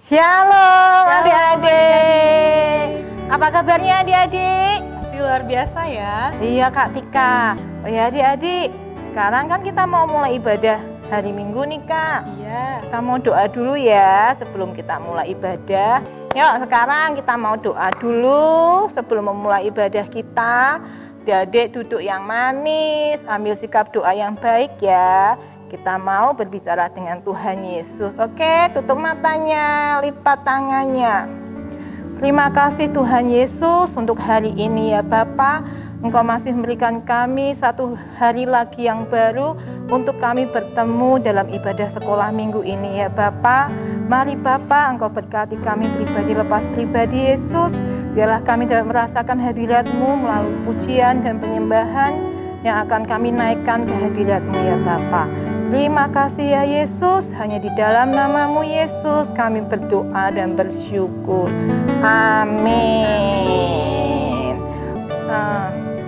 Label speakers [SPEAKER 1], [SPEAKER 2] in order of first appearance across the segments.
[SPEAKER 1] Shalom adik-adik. Apa kabarnya adik-adik?
[SPEAKER 2] Pasti luar biasa ya.
[SPEAKER 1] Iya Kak Tika. Oh ya adik-adik, sekarang kan kita mau mulai ibadah hari Minggu nih Kak.
[SPEAKER 2] Iya.
[SPEAKER 1] Kita mau doa dulu ya sebelum kita mulai ibadah. Yuk sekarang kita mau doa dulu sebelum memulai ibadah kita. Adik-adik duduk yang manis, ambil sikap doa yang baik ya. Kita mau berbicara dengan Tuhan Yesus. Oke, tutup matanya, lipat tangannya. Terima kasih Tuhan Yesus untuk hari ini ya Bapa. Engkau masih memberikan kami satu hari lagi yang baru untuk kami bertemu dalam ibadah sekolah minggu ini ya Bapa. Mari Bapa, Engkau berkati kami pribadi lepas pribadi Yesus. Biarlah kami dapat merasakan hadirat-Mu melalui pujian dan penyembahan yang akan kami naikkan ke hadirat-Mu ya Bapa. Terima kasih ya Yesus, hanya di dalam nama-Mu Yesus kami berdoa dan bersyukur. Amin.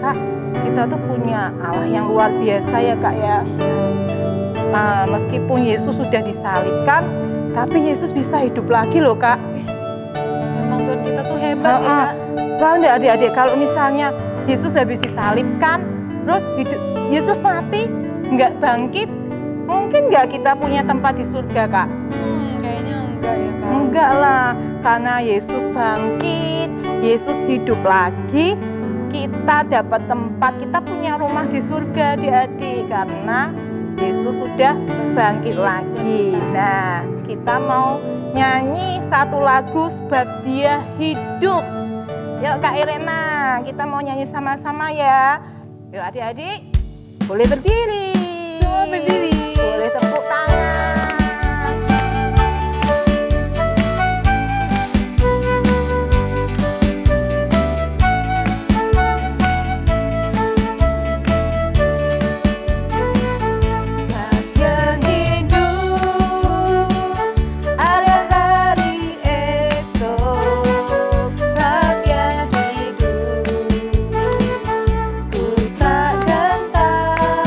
[SPEAKER 1] Kak, kita tuh punya Allah yang luar biasa ya Kak ya. Meskipun Yesus sudah disalibkan, tapi Yesus bisa hidup lagi loh Kak.
[SPEAKER 2] Memang Tuhan kita tuh hebat ya Kak.
[SPEAKER 1] Tahu nggak adik-adik, kalau misalnya Yesus habis disalibkan, terus Yesus mati, nggak bangkit, mungkin nggak kita punya tempat di surga Kak?
[SPEAKER 2] Kayaknya enggak ya Kak.
[SPEAKER 1] Enggak lah, karena Yesus bangkit, Yesus hidup lagi, kita dapat tempat, kita punya rumah di surga adik-adik, karena Yesus sudah bangkit lagi. Nah, kita mau nyanyi satu lagu sebab Dia hidup. Yuk Kak Irena, kita mau nyanyi sama-sama ya. Yuk adik-adik, boleh berdiri.
[SPEAKER 2] Semua berdiri.
[SPEAKER 1] Boleh tepuk tangan.
[SPEAKER 2] Ku tak gentar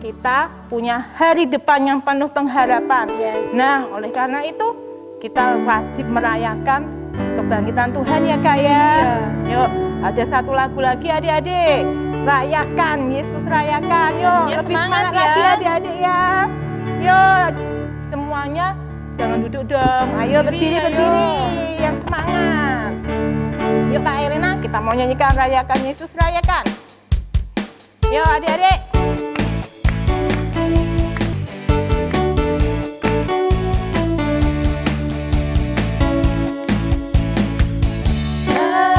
[SPEAKER 1] kita punya hari depan yang penuh pengharapan.
[SPEAKER 2] Yes.
[SPEAKER 1] Nah, oleh karena itu kita wajib merayakan kebangkitan Tuhan ya Kak ya.
[SPEAKER 2] Iya.
[SPEAKER 1] Yuk, ada satu lagu lagi adik-adik. Rayakan, Yesus rayakan. Yuk,
[SPEAKER 2] Ya,
[SPEAKER 1] lebih
[SPEAKER 2] semangat
[SPEAKER 1] semangat lagi
[SPEAKER 2] ya.
[SPEAKER 1] adik-adik ya. Yuk, semuanya jangan duduk dong. Ayo
[SPEAKER 2] Berdiri,
[SPEAKER 1] berdiri. Yang semangat. Yuk Kak Elena, kita mau nyanyikan rayakan Yesus rayakan. Yuk adik-adik.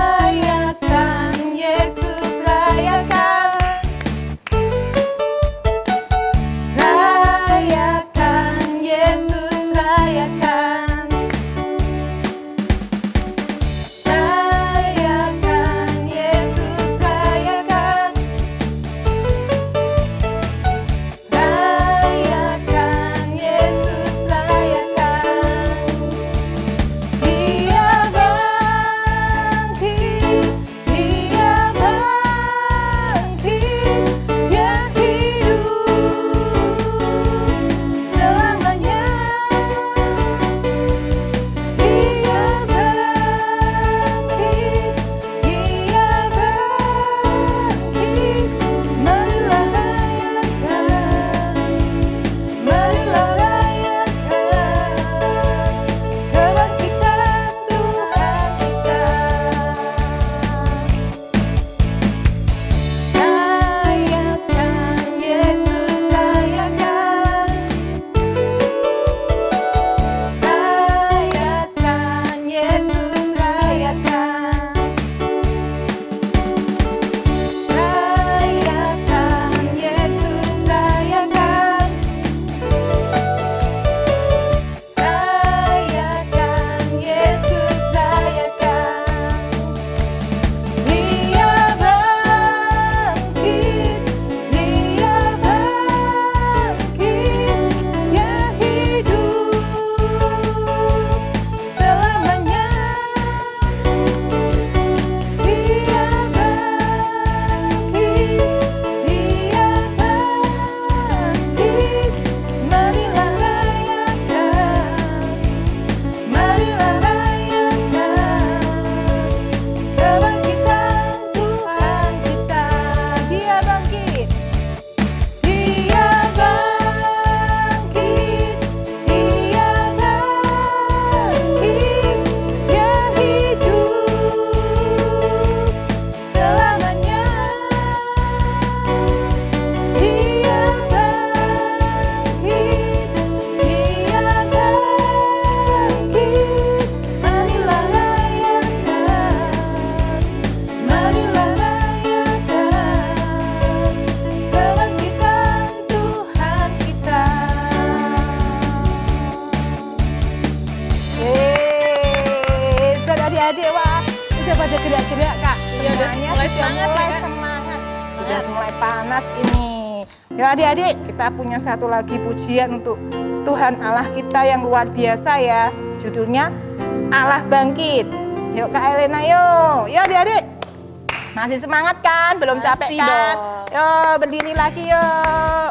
[SPEAKER 2] Rayakan Yesus rayakan. Rayakan Yesus rayakan. Rayakan Yesus rayakan. Rayakan Yesus rayakan. Dia bangkit, Dia bangkit, Dia hidup selamanya. Dia bangkit, Dia bangkit. Marilah rayakan, marilah rayakan kebangkitan Tuhan kita. Rayakan Yesus rayakan. Rayakan Yesus rayakan. Rayakan Yesus rayakan. Rayakan Yesus rayakan. Dia bangkit, Dia bangkit, Dia hidup selamanya. Dia bangkit, Dia bangkit. Marilah rayakan, marilah rayakan kebangkitan Tuhan kita.
[SPEAKER 1] Dia bangkit.
[SPEAKER 2] Dia bangkit, Dia bangkit, Dia hidup selamanya. Dia bangkit, Dia bangkit. Marilah rayakan, marilah rayakan kebangkitan Tuhan kita.
[SPEAKER 1] Dan adik-adik wah, udah pada gerak-gerak Kak.
[SPEAKER 2] Iya, udah
[SPEAKER 1] Semuanya
[SPEAKER 2] mulai
[SPEAKER 1] sudah
[SPEAKER 2] semangat ya,
[SPEAKER 1] mulai
[SPEAKER 2] Kak.
[SPEAKER 1] semangat. Sudah
[SPEAKER 2] Semangat.
[SPEAKER 1] mulai panas ini. Ya adik-adik, kita punya satu lagi pujian untuk Tuhan Allah kita yang luar biasa ya. Judulnya Allah Bangkit. Yuk Kak Elena yuk. Yuk adik-adik. Masih semangat kan? Belum
[SPEAKER 2] Masih
[SPEAKER 1] capek kan?
[SPEAKER 2] dong.
[SPEAKER 1] Yuk berdiri lagi yuk.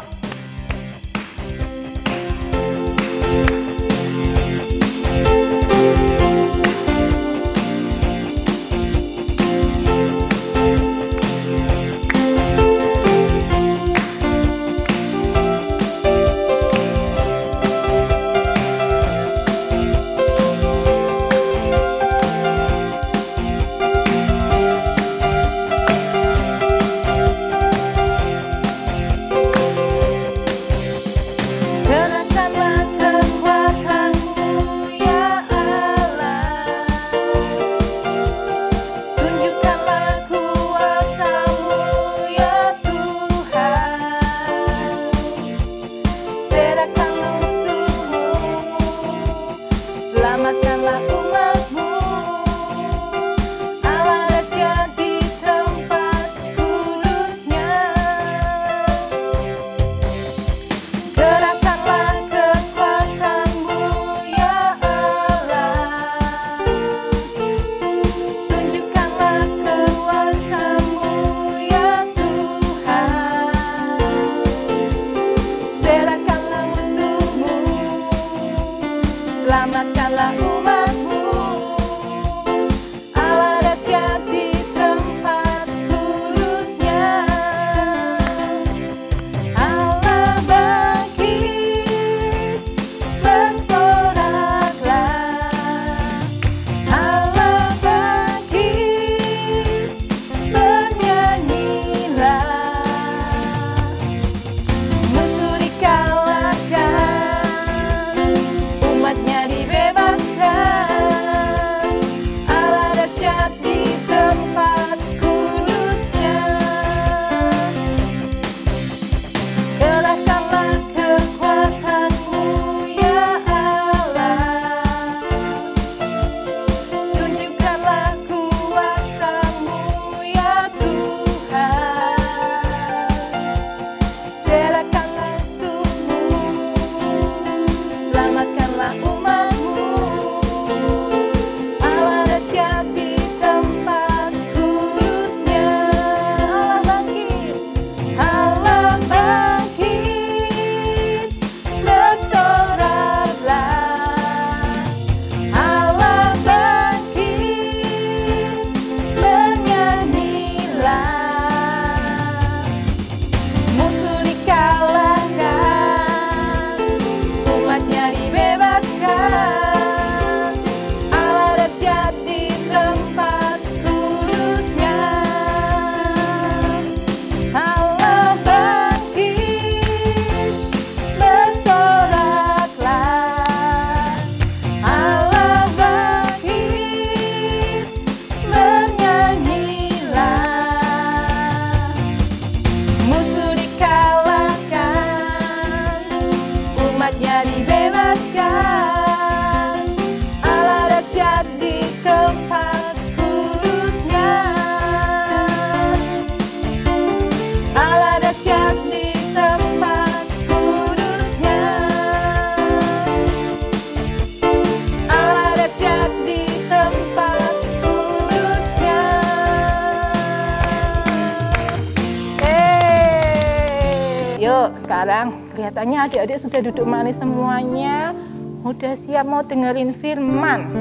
[SPEAKER 1] Yuk, sekarang kelihatannya adik-adik sudah duduk manis semuanya. Udah siap mau dengerin firman.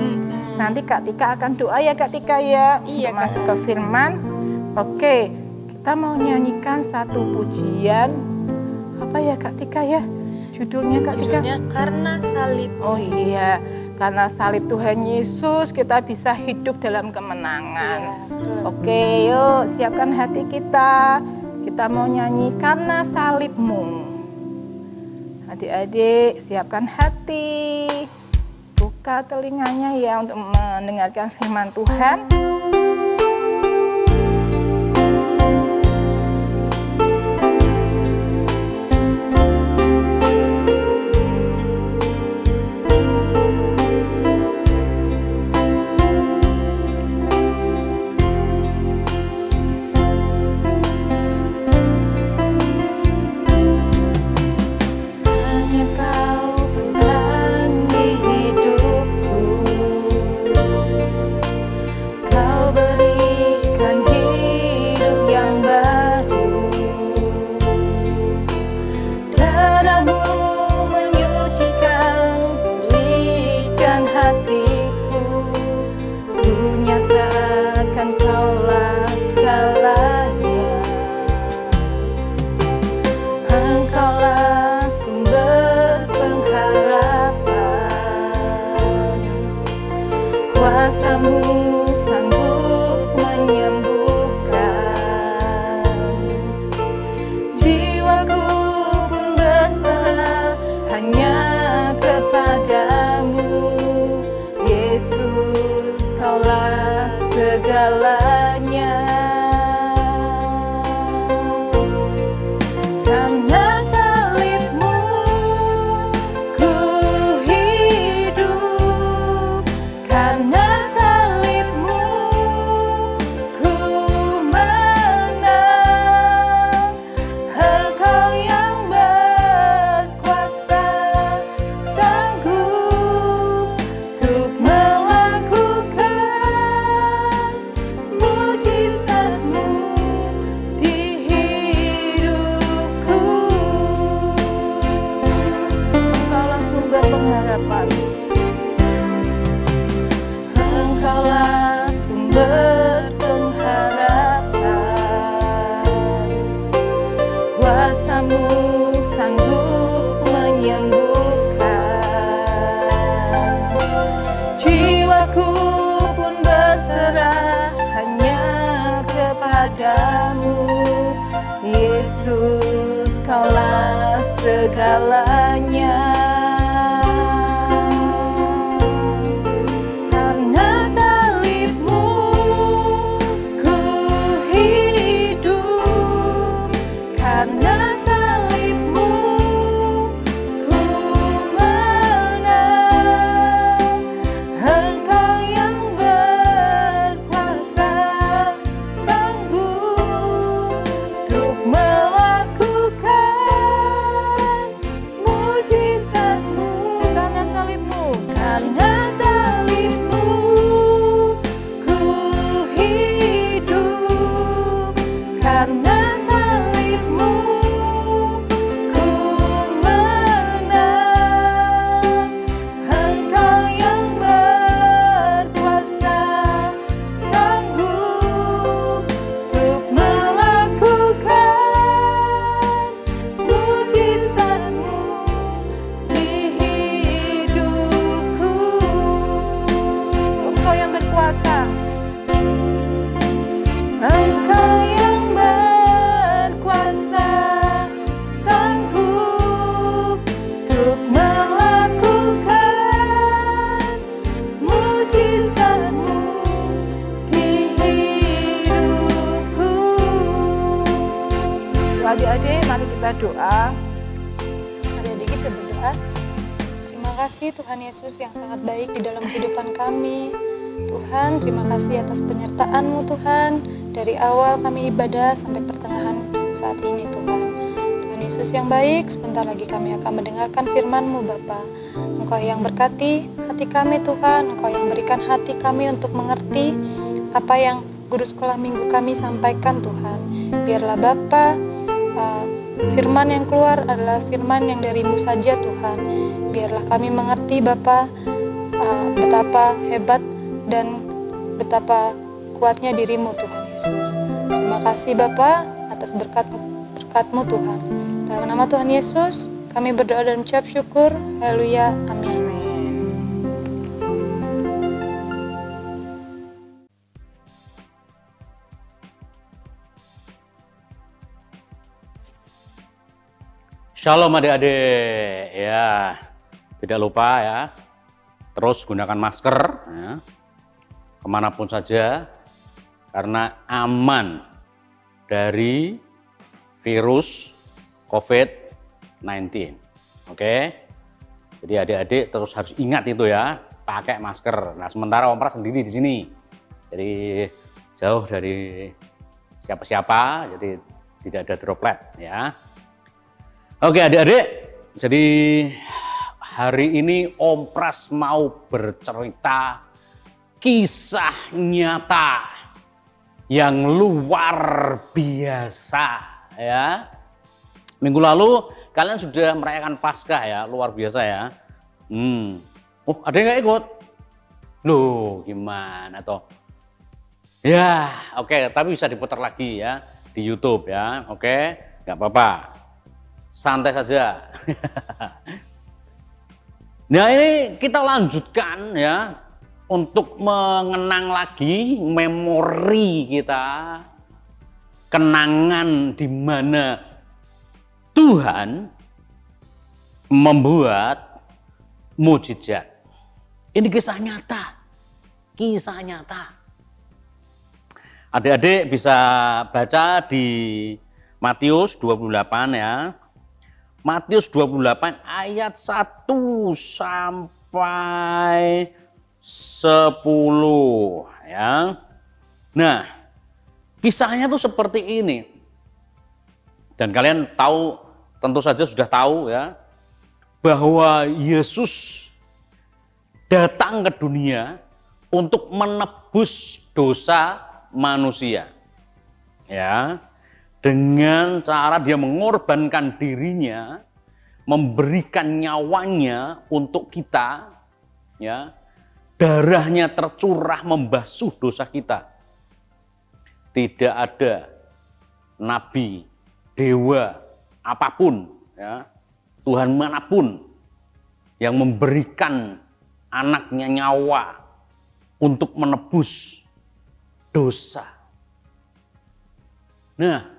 [SPEAKER 1] Nanti Kak Tika akan doa ya Kak Tika ya.
[SPEAKER 2] Iya,
[SPEAKER 1] untuk masuk ke firman. Oke, kita mau nyanyikan satu pujian. Apa ya Kak Tika ya? Judulnya Kak Tika?
[SPEAKER 2] Judulnya Karena Salib.
[SPEAKER 1] Oh iya, karena salib Tuhan Yesus kita bisa hidup dalam kemenangan.
[SPEAKER 2] Iya, betul.
[SPEAKER 1] Oke, yuk siapkan hati kita. Kita mau nyanyi karena salibmu. Adik-adik siapkan hati. Buka telinganya ya untuk mendengarkan firman Tuhan. Kuasamu sanggup menyembuhkan. Jiwaku pun berserah hanya kepadamu. Yesus, Kaulah segalanya. Karena salibmu ku hidup. Karena salibmu ku menang. Engkau yang berkuasa sanggup untuk melakukan mujizat-Mu di hidupku. Engkaulah sumber pengharapan. Engkaulah sumber pengharapan. Kuasa-Mu sanggup menyembuhkan. Jiwaku pun berserah hanya kepadamu. Yesus, Kaulah segalanya. Karena salibmu ku hidup. Karena salibmu ku menang. Engkau yang berkuasa sanggup untuk melakukan mujizat-Mu. Karena salibmu. Karena salibmu ku hidup. Karena salibmu ku menang. Engkau yang berkuasa sanggup untuk melakukan mujizat-Mu di hidupku. Engkau yang berkuasa. Engkau yang berkuasa sanggup untuk melakukan mujizat-Mu di hidupku. Adik-adik, mari kita doa.
[SPEAKER 2] Adik-adik kita berdoa. Terima kasih Tuhan Yesus yang sangat baik di dalam kehidupan kami. Tuhan, terima kasih atas penyertaan-Mu Tuhan. Dari awal kami ibadah sampai pertengahan saat ini Tuhan. Tuhan Yesus yang baik, sebentar lagi kami akan mendengarkan firman-Mu Bapa. Engkau yang berkati hati kami Tuhan. Engkau yang berikan hati kami untuk mengerti apa yang guru sekolah minggu kami sampaikan Tuhan. Biarlah Bapa firman yang keluar adalah firman yang dari-Mu saja Tuhan. Biarlah kami mengerti Bapa betapa hebat dan betapa kuatnya diri-Mu Tuhan Yesus. Terima kasih Bapa atas berkat-Mu Tuhan. Dalam nama Tuhan Yesus kami berdoa dan mengucap syukur. Haleluya. Amin.
[SPEAKER 3] Shalom adik-adik, ya tidak lupa ya, terus gunakan masker ya, kemanapun saja, karena aman dari virus COVID-19. Oke, jadi adik-adik terus harus ingat itu ya, pakai masker. Nah sementara Om Pras sendiri di sini, jadi jauh dari siapa-siapa, jadi tidak ada droplet ya. Oke adik-adik, jadi hari ini Om Pras mau bercerita kisah nyata yang luar biasa ya. Minggu lalu kalian sudah merayakan Paskah ya, luar biasa ya. Oh ada yang nggak ikut? Loh gimana toh? Ya oke, tapi bisa diputar lagi ya di YouTube ya, oke nggak apa-apa. Santai saja. Nah ini kita lanjutkan ya untuk mengenang lagi memori kita, kenangan di mana Tuhan membuat mujizat. Ini kisah nyata, kisah nyata. Adik-adik bisa baca di Matius 28 ya. Matius 28 ayat 1 sampai 10 ya. Nah, kisahnya tuh seperti ini. Dan kalian tahu, tentu saja sudah tahu ya, bahwa Yesus datang ke dunia untuk menebus dosa manusia. Ya. Dengan cara dia mengorbankan dirinya, memberikan nyawanya untuk kita, ya, darahnya tercurah membasuh dosa kita. Tidak ada nabi, dewa, apapun, ya, Tuhan manapun yang memberikan anaknya nyawa untuk menebus dosa. Nah,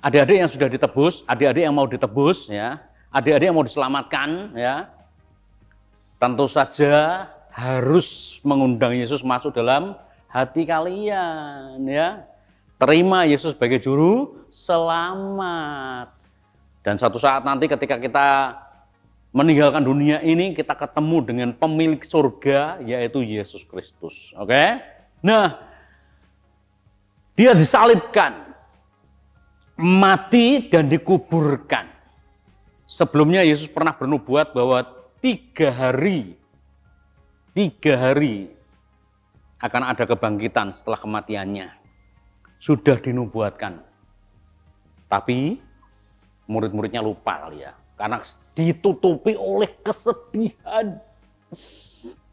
[SPEAKER 3] adik-adik yang sudah ditebus, adik-adik yang mau ditebus ya, adik-adik yang mau diselamatkan ya, tentu saja harus mengundang Yesus masuk dalam hati kalian ya. Terima Yesus sebagai juru selamat. Dan suatu saat nanti ketika kita meninggalkan dunia ini, kita ketemu dengan pemilik surga yaitu Yesus Kristus. Oke? Nah, dia disalibkan, mati dan dikuburkan. Sebelumnya Yesus pernah bernubuat bahwa 3 hari akan ada kebangkitan setelah kematiannya. Sudah dinubuatkan. Tapi murid-muridnya lupa kali ya. Karena ditutupi oleh kesedihan.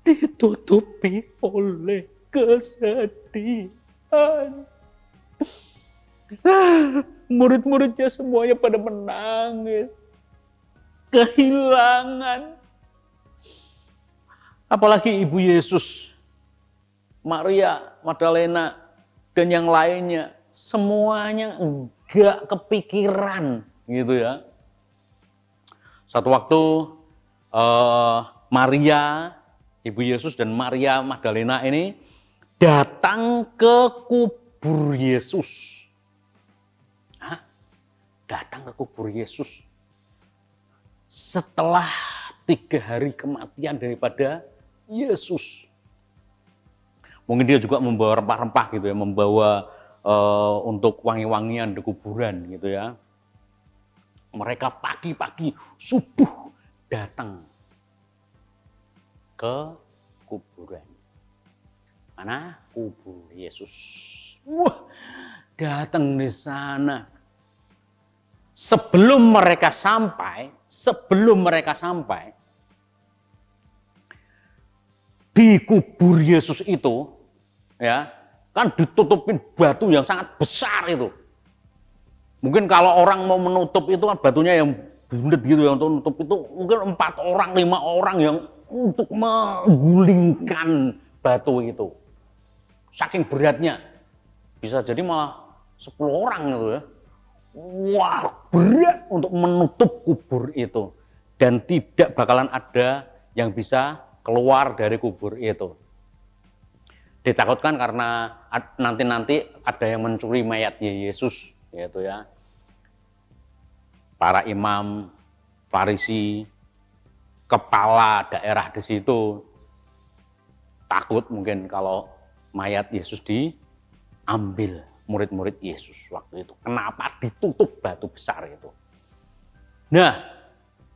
[SPEAKER 3] Ditutupi oleh kesedihan. Murid-muridnya semuanya pada menangis, kehilangan. Apalagi ibu Yesus, Maria Magdalena, dan yang lainnya, semuanya enggak kepikiran gitu ya. Satu waktu Maria, ibu Yesus dan Maria Magdalena ini datang ke kubur Yesus. Datang ke kubur Yesus setelah 3 hari kematian daripada Yesus. Mungkin dia juga membawa rempah-rempah gitu ya, membawa untuk wangi-wangian di kuburan gitu ya. Mereka pagi-pagi subuh datang ke kuburan. Mana? Kubur Yesus. Wah, datang di sana. sebelum mereka sampai di kubur Yesus itu, ya, kan ditutupin batu yang sangat besar itu. Mungkin kalau orang mau menutup itu kan batunya yang bulat gitu, yang untuk menutup itu mungkin 4 orang, 5 orang yang untuk menggulingkan batu itu. Saking beratnya, bisa jadi malah 10 orang gitu ya. Wah, berat untuk menutup kubur itu. Dan tidak bakalan ada yang bisa keluar dari kubur itu. Ditakutkan karena nanti ada yang mencuri mayatnya Yesus, yaitu ya para imam, Farisi, kepala daerah di situ takut mungkin kalau mayat Yesus diambil murid-murid Yesus waktu itu. Kenapa ditutup batu besar itu? Nah,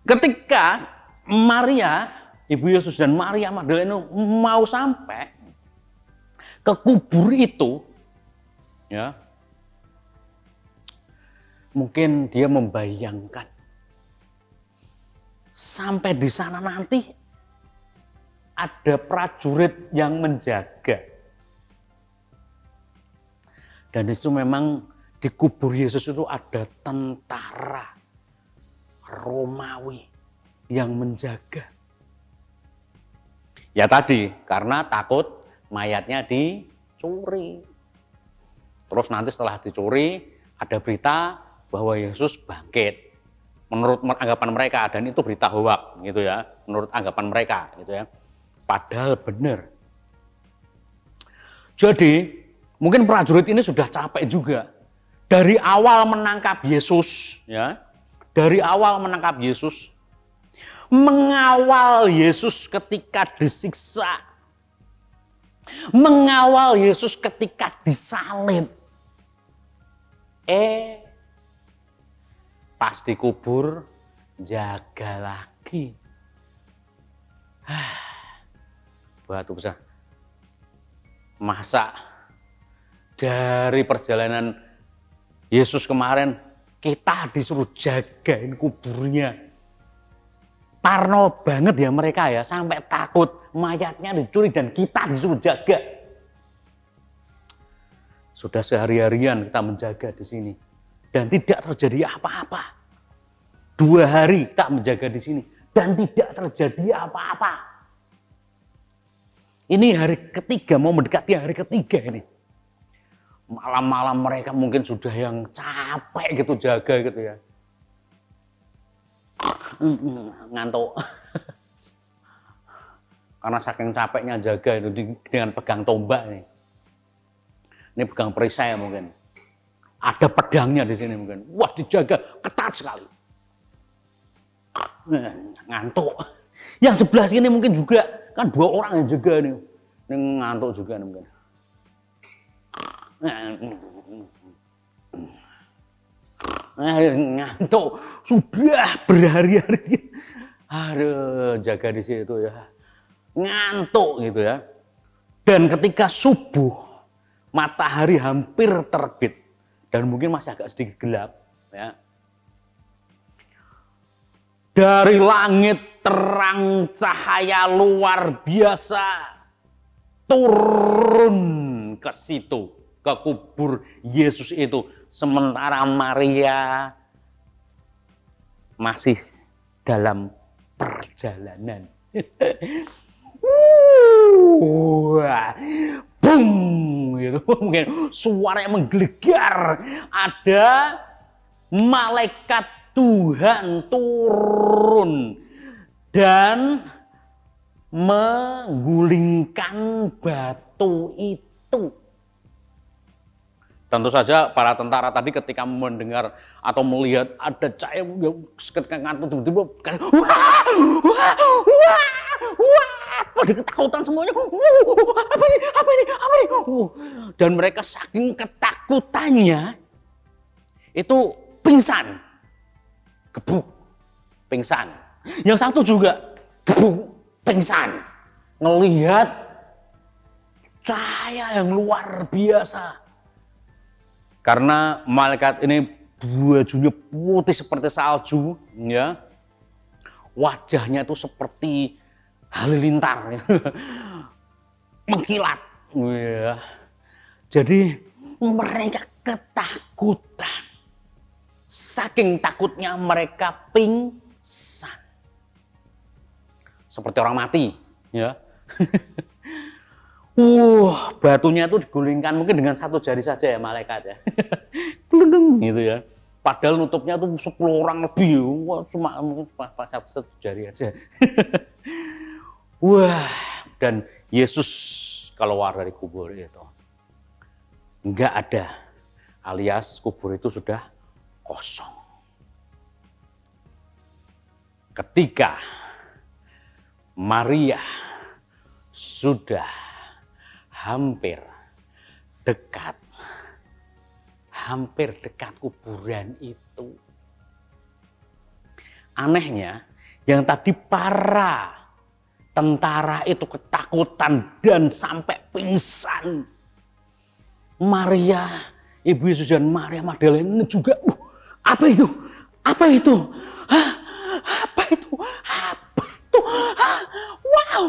[SPEAKER 3] ketika Maria, Ibu Yesus dan Maria Magdalena mau sampai ke kubur itu, ya, mungkin dia membayangkan sampai di sana nanti ada prajurit yang menjaga. Dan itu memang di kubur Yesus itu ada tentara Romawi yang menjaga. Ya tadi, karena takut mayatnya dicuri. Terus nanti setelah dicuri, ada berita bahwa Yesus bangkit. Menurut anggapan mereka, dan itu berita hoak gitu ya, menurut anggapan mereka gitu ya. Padahal benar. Jadi, mungkin prajurit ini sudah capek juga. Dari awal menangkap Yesus, ya. Dari awal menangkap Yesus, mengawal Yesus ketika disiksa, mengawal Yesus ketika disalib. Pas dikubur, jaga lagi. Batu besar. Masa dari perjalanan Yesus kemarin kita disuruh jagain kuburnya. Parno banget ya mereka ya, sampai takut mayatnya dicuri dan kita disuruh jaga. Sudah sehari-harian kita menjaga di sini dan tidak terjadi apa-apa. 2 hari kita menjaga di sini dan tidak terjadi apa-apa. Ini hari ketiga, mau mendekati hari ketiga ini. Malam-malam mereka mungkin sudah yang capek gitu jaga gitu ya. Ngantuk. Karena saking capeknya jaga itu dengan pegang tombak nih. Ini pegang perisai mungkin. Ada pedangnya di sini mungkin. Wah, dijaga ketat sekali. Ngantuk. Yang sebelah sini mungkin juga kan 2 orang yang jaga nih. Ini ngantuk juga nih mungkin. Ngantuk. Sudah berhari-hari. Aduh, jaga di situ ya. Ngantuk gitu ya. Dan ketika subuh, matahari hampir terbit dan mungkin masih agak sedikit gelap ya. Dari langit terang cahaya luar biasa turun ke situ, ke kubur Yesus itu, sementara Maria masih dalam perjalanan. Bung gitu, mungkin suara yang menggelegar. Ada malaikat Tuhan turun dan menggulingkan batu itu. Tentu saja para tentara tadi ketika mendengar atau melihat ada cahaya ketika ngantuk tiba-tiba wah, pada ketakutan semuanya. Apa ini? Dan mereka saking ketakutannya itu pingsan, gebuk, pingsan. Yang satu juga gebuk, pingsan, ngelihat cahaya yang luar biasa. Karena malaikat ini bajunya putih seperti salju, ya. Wajahnya itu seperti halilintar, ya. Mengkilat. Ya. Jadi mereka ketakutan. Saking takutnya mereka pingsan. Seperti orang mati, ya. Batunya itu digulingkan mungkin dengan satu jari saja ya malaikat ya. Gitu ya. Padahal nutupnya tuh 10 orang lebih. Wah, cuma satu jari aja. Wah, dan Yesus keluar dari kubur itu. Enggak ada, alias kubur itu sudah kosong. Ketika Maria sudah hampir dekat kuburan itu. Anehnya, yang tadi para tentara itu ketakutan dan sampai pingsan. Maria, Ibu Yesus dan Maria Magdalena juga, apa itu? Apa itu? Hah? Apa itu? Apa itu? Hah? Wow!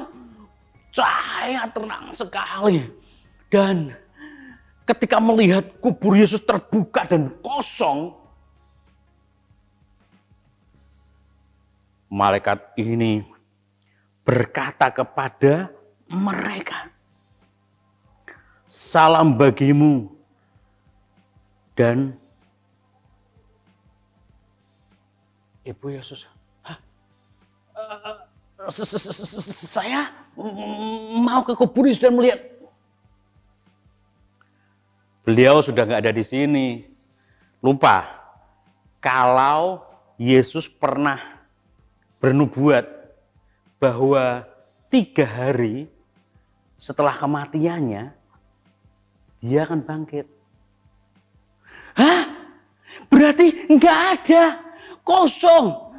[SPEAKER 3] Cahaya terang sekali. Dan ketika melihat kubur Yesus terbuka dan kosong, malaikat ini berkata kepada mereka, "Salam bagimu." Dan Ibu Yesus, saya mau ke kubur Yesus dan melihat. Beliau sudah nggak ada di sini. Lupa kalau Yesus pernah bernubuat bahwa 3 hari setelah kematiannya dia akan bangkit. Hah? Berarti nggak ada, kosong.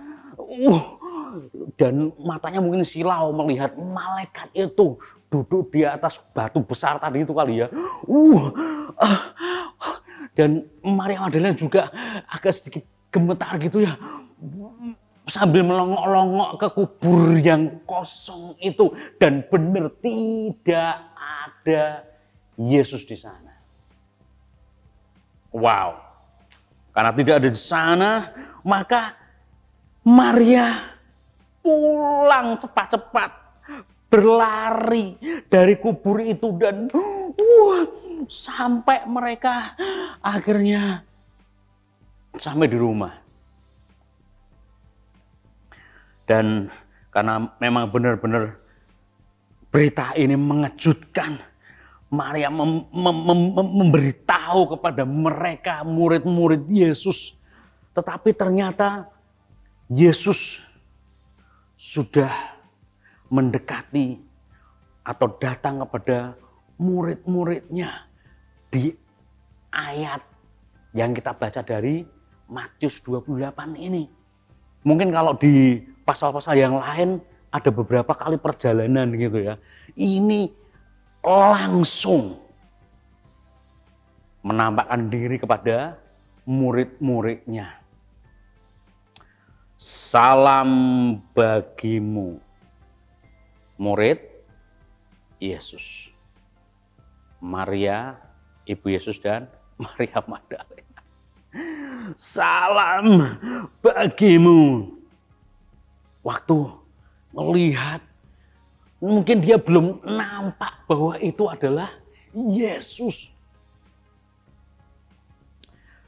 [SPEAKER 3] Dan matanya mungkin silau melihat malaikat itu duduk di atas batu besar tadi itu kali ya. Dan Maria Magdalena juga agak sedikit gemetar gitu ya. Sambil melongok-longok ke kubur yang kosong itu. Dan benar tidak ada Yesus di sana. Wow. Karena tidak ada di sana, maka Maria pulang cepat-cepat, berlari dari kubur itu dan sampai mereka akhirnya sampai di rumah. Dan karena memang benar-benar berita ini mengejutkan, Maria memberitahu kepada mereka murid-murid Yesus. Tetapi ternyata Yesus sudah mendekati atau datang kepada murid-muridnya di ayat yang kita baca dari Matius 28 ini. Mungkin kalau di pasal-pasal yang lain ada beberapa kali perjalanan gitu ya. Ini langsung menampakkan diri kepada murid-muridnya. Salam bagimu, murid Yesus. Maria, Ibu Yesus dan Maria Magdalena. Salam bagimu. Waktu melihat, mungkin dia belum nampak bahwa itu adalah Yesus.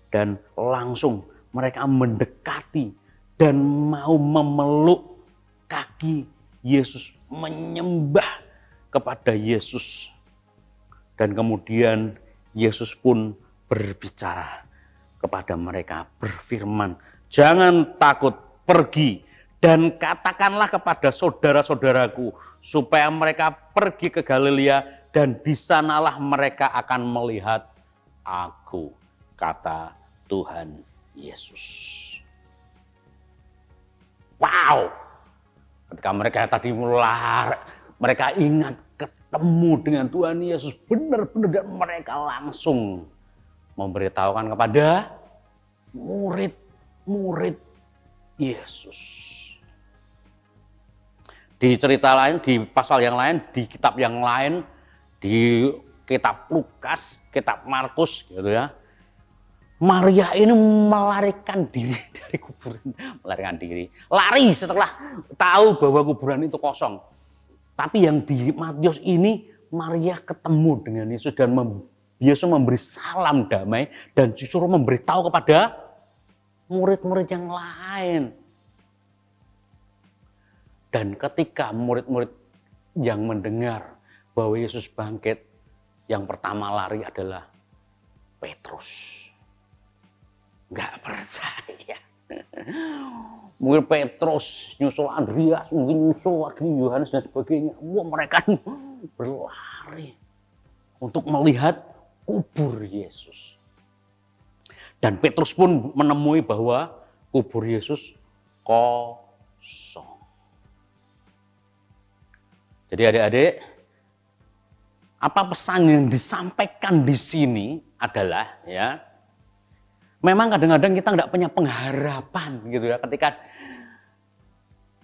[SPEAKER 3] Dan langsung mereka mendekati dan mau memeluk kaki Yesus, menyembah kepada Yesus. Dan kemudian Yesus pun berbicara kepada mereka, berfirman, "Jangan takut, pergi dan katakanlah kepada saudara-saudaraku supaya mereka pergi ke Galilea dan di sanalah mereka akan melihat aku," kata Tuhan Yesus. Wow, ketika mereka tadi mulai, mereka ingat ketemu dengan Tuhan Yesus benar-benar dan mereka langsung memberitahukan kepada murid Yesus. Di cerita lain, di pasal yang lain, di kitab yang lain, di kitab Lukas, kitab Markus gitu ya. Maria ini melarikan diri dari kuburan, melarikan diri. Lari setelah tahu bahwa kuburan itu kosong. Tapi yang di Matius ini Maria ketemu dengan Yesus dan Yesus memberi salam damai dan justru memberitahu kepada murid-murid yang lain. Dan ketika murid-murid yang mendengar bahwa Yesus bangkit, yang pertama lari adalah Petrus. Nggak percaya. Mungkin Petrus, nyusul Andreas, mungkin nyusul lagi Yohanes dan sebagainya. Wah, mereka berlari untuk melihat kubur Yesus. Dan Petrus pun menemui bahwa kubur Yesus kosong. Jadi adik-adik, apa pesan yang disampaikan di sini adalah ya, memang kadang-kadang kita nggak punya pengharapan gitu ya, ketika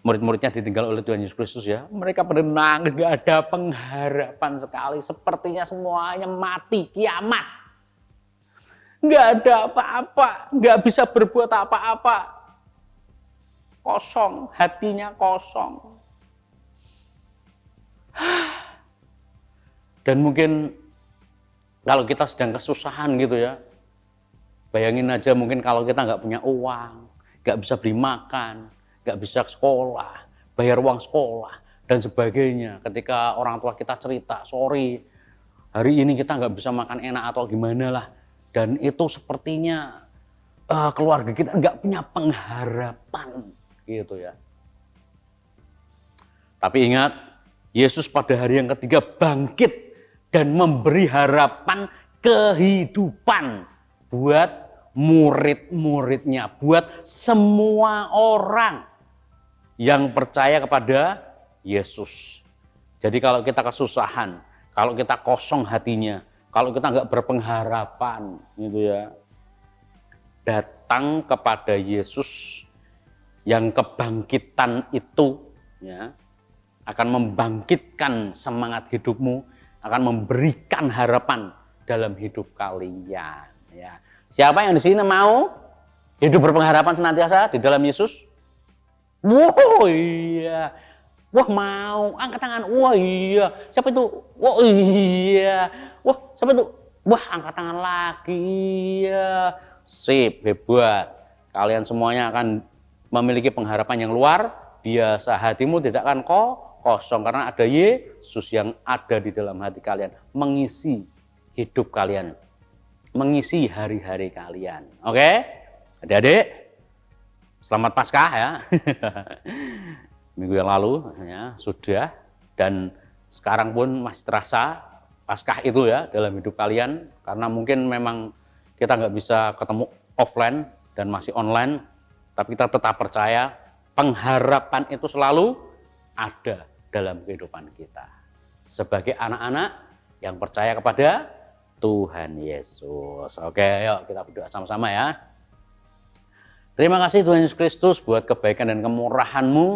[SPEAKER 3] murid-muridnya ditinggal oleh Tuhan Yesus Kristus ya, mereka pada nangis, nggak ada pengharapan sekali, sepertinya semuanya mati, kiamat, nggak ada apa-apa, nggak bisa berbuat apa-apa, kosong, hatinya kosong. Dan mungkin kalau kita sedang kesusahan gitu ya, bayangin aja mungkin kalau kita nggak punya uang, nggak bisa beli makan, nggak bisa sekolah, bayar uang sekolah dan sebagainya. Ketika orang tua kita cerita, sorry hari ini kita nggak bisa makan enak atau gimana lah, dan itu sepertinya keluarga kita nggak punya pengharapan gitu ya. Tapi ingat, Yesus pada hari yang ketiga bangkit dan memberi harapan kehidupan buat murid-muridnya, buat semua orang yang percaya kepada Yesus. Jadi kalau kita kesusahan, kalau kita kosong hatinya, kalau kita nggak berpengharapan gitu ya, datang kepada Yesus yang kebangkitan itu ya, akan membangkitkan semangat hidupmu, akan memberikan harapan dalam hidup kalian. Ya. Siapa yang di sini mau hidup berpengharapan senantiasa di dalam Yesus? Wow, iya. Wah, mau. Angkat tangan. Wah, iya. Siapa itu? Wah, iya. Wah, siapa itu? Wah, angkat tangan lagi. Iya. Sip, hebat. Kalian semuanya akan memiliki pengharapan yang luar biasa. Hatimu tidak akan kosong karena ada Yesus yang ada di dalam hati kalian, mengisi hidup kalian, mengisi hari-hari kalian. Oke? Adik-adik, selamat Paskah ya. Minggu yang lalu ya sudah, dan sekarang pun masih terasa Paskah itu ya dalam hidup kalian, karena mungkin memang kita nggak bisa ketemu offline dan masih online, tapi kita tetap percaya pengharapan itu selalu ada dalam kehidupan kita sebagai anak-anak yang percaya kepada Tuhan Yesus. Oke, yuk kita berdoa sama-sama ya. Terima kasih Tuhan Yesus Kristus buat kebaikan dan kemurahan-Mu.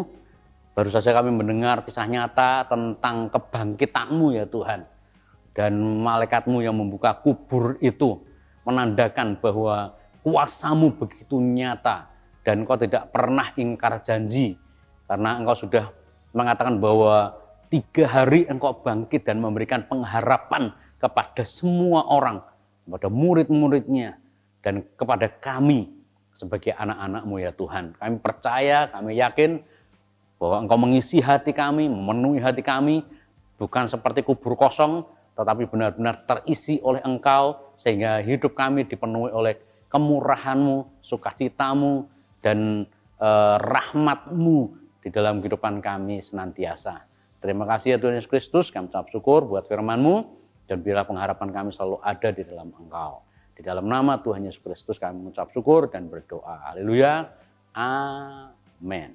[SPEAKER 3] Baru saja kami mendengar kisah nyata tentang kebangkitan-Mu ya Tuhan. Dan malaikat-Mu yang membuka kubur itu menandakan bahwa kuasa-Mu begitu nyata dan Engkau tidak pernah ingkar janji, karena Engkau sudah mengatakan bahwa 3 hari Engkau bangkit dan memberikan pengharapan kepada semua orang, kepada murid-muridnya, dan kepada kami sebagai anak-anak-Mu ya Tuhan. Kami percaya, kami yakin bahwa Engkau mengisi hati kami, memenuhi hati kami, bukan seperti kubur kosong, tetapi benar-benar terisi oleh Engkau, sehingga hidup kami dipenuhi oleh kemurahan-Mu, sukacita-Mu, dan rahmat-Mu di dalam kehidupan kami senantiasa. Terima kasih ya Tuhan Yesus Kristus, kami ucap syukur buat firman-Mu, dan biarlah pengharapan kami selalu ada di dalam Engkau. Di dalam nama Tuhan Yesus Kristus kami mengucap syukur dan berdoa. Haleluya. Amin.